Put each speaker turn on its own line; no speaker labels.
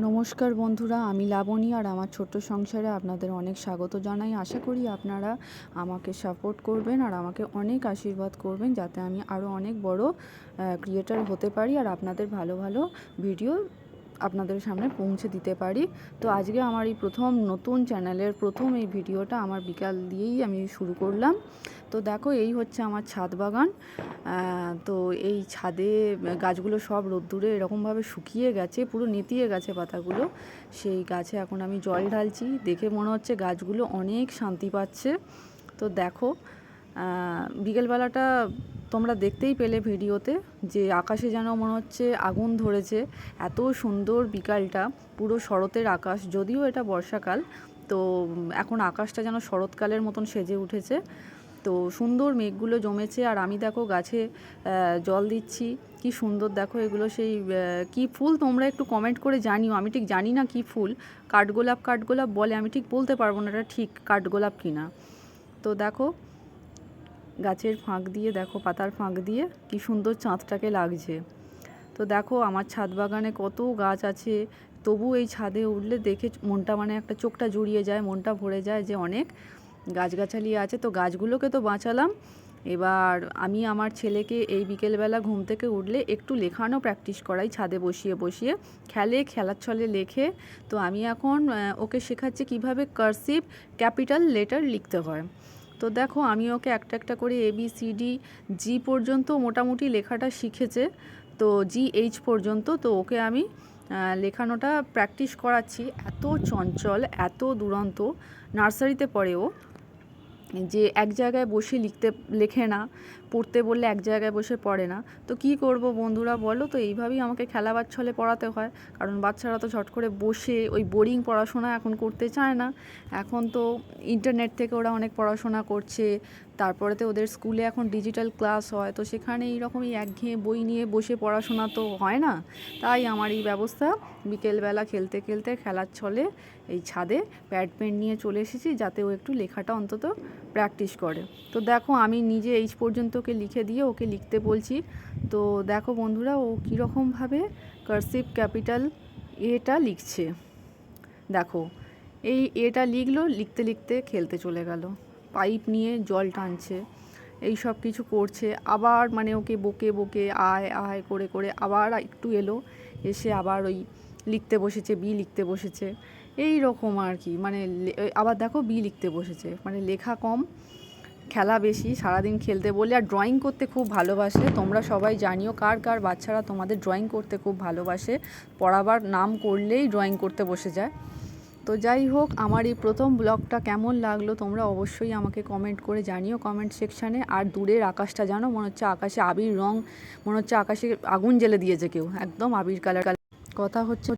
নমস্কার বন্ধুরা, আমি লাবণী আর আমার ছোট্ট সংসারে আপনাদের অনেক স্বাগত জানাই। আশা করি আপনারা আমাকে সাপোর্ট করবেন আর আমাকে অনেক আশীর্বাদ করবেন যাতে আমি আরও অনেক বড় ক্রিয়েটর হতে পারি আর আপনাদের ভালো ভালো ভিডিও আপনাদের সামনে পৌঁছে দিতে পারি। তো আজকে আমার এই নতুন চ্যানেলের প্রথম এই ভিডিওটা আমার বিকাল দিয়েই আমি শুরু করলাম। তো দেখো, এই হচ্ছে আমার ছাদ বাগান। তো এই ছাদে গাছগুলো সব রোদ্দুরে এরকমভাবে শুকিয়ে গেছে, পুরো নেতিয়ে গেছে পাতাগুলো। সেই গাছে এখন আমি জল ঢালছি, দেখে মনে হচ্ছে গাছগুলো অনেক শান্তি পাচ্ছে। তো দেখো, বিকেলবেলাটা তোমরা দেখতেই পেলে ভিডিওতে যে আকাশে যেন মনে হচ্ছে আগুন ধরেছে। এত সুন্দর বিকালটা, পুরো শরতের আকাশ, যদিও এটা বর্ষাকাল। তো এখন আকাশটা যেন শরৎকালের মতন সেজে উঠেছে। তো সুন্দর মেঘগুলো জমেছে আর আমি দেখো গাছে জল দিচ্ছি। কি সুন্দর দেখো, এগুলো সেই কি ফুল তোমরা একটু কমেন্ট করে জানিও। আমি ঠিক জানি না কি ফুল, কাঠগোলাপ বলে, আমি ঠিক বলতে পারবো না এটা ঠিক কাঠগোলাপ কিনা। তো দেখো, গাছের ফাঁক দিয়ে দেখো, পাতার ফাঁক দিয়ে কি সুন্দর চাঁদটাকে লাগছে। তো দেখো আমার ছাদ বাগানে কত গাছ আছে, তবু এই ছাদে উঠলে দেখে মনটা একটা চোখটা জুড়িয়ে যায়, মনটা ভরে যায় যে অনেক গাছগাছালি আছে। তো গাছগুলোকে তো বাঁচালাম। এবার আমি আমার ছেলেকে এই বিকেলবেলা ঘুম থেকে উঠলে একটু লেখানো প্র্যাকটিস করাই, ছাদে বসিয়ে বসিয়ে খেলার ছলে লেখে। তো আমি এখন ওকে শেখাচ্ছি কিভাবে কার্সিভ ক্যাপিটাল লেটার লিখতে হয়। তো দেখো, আমি ওকে একটা একটা করে ABCD G পর্যন্ত মোটামুটি লেখাটা শিখেছে, তো GH পর্যন্ত। তো ওকে আমি লেখানোটা প্র্যাকটিস করাচ্ছি। এত চঞ্চল, এত দুরন্ত, নার্সারিতে পড়ে ও, যে এক জায়গায় বসে লেখে না, পড়তে বললে এক জায়গায় বসে পড়ে না। তো কি করব বন্ধুরা বলো? তো এইভাবেই আমাকে খেলাবার ছলে পড়াতে হয়, কারণ বাচ্চারা তো ঝট করে বসে ওই বোরিং পড়াশোনা এখন করতে চায় না। এখন তো ইন্টারনেট থেকে ওরা অনেক পড়াশোনা করছে, তারপরে তো ওদের স্কুলে এখন ডিজিটাল ক্লাস হয়, তো সেখানে এইরকমই একঘেয়ে বই নিয়ে বসে পড়াশোনা তো হয় না। তাই আমার এই ব্যবস্থা, বিকেলবেলা খেলতে খেলতে খেলার ছলে এই ছাদে প্যাড পেন নিয়ে চলে এসেছি, যাতে ও একটু লেখাটা অন্তত প্র্যাকটিস করে। তো দেখো, আমি নিজে H পর্যন্ত ওকে লিখে দিয়ে ওকে লিখতে বলছি। তো দেখো বন্ধুরা, ও কীরকমভাবে কার্সিভ ক্যাপিটাল এটা লিখছে। দেখো, এই এটা লিখলো, লিখতে লিখতে খেলতে চলে গেল, পাইপ নিয়ে জল টানছে, এই সব কিছু করছে। আবার ওকে বকে বকে আয় আয় করে করে আবার একটু এলো, এসে আবার ওই লিখতে বসেছে, বি লিখতে বসেছে, এই রকম আর কি। আবার দেখো বি লিখতে বসেছে, লেখা কম, খেলা বেশি, সারাদিন খেলতে বলে। আর ড্রয়িং করতে খুব ভালোবাসে। তোমরা সবাই জানিও কার কার বাচ্চারা তোমাদের ড্রয়িং করতে খুব ভালোবাসে, পড়াবার নাম করলেই ড্রয়িং করতে বসে যায়। তো যাই হোক, আমার এই প্রথম ব্লগটা কেমন লাগলো তোমরা অবশ্যই আমাকে কমেন্ট করে জানিও কমেন্ট সেকশানে। আর দূরের আকাশটা জানো, মনে হচ্ছে আকাশে আবির রং, মনে হচ্ছে আকাশে আগুন জ্বেলে দিয়েছে কেউ, একদম আবির কালার। কথা হচ্ছে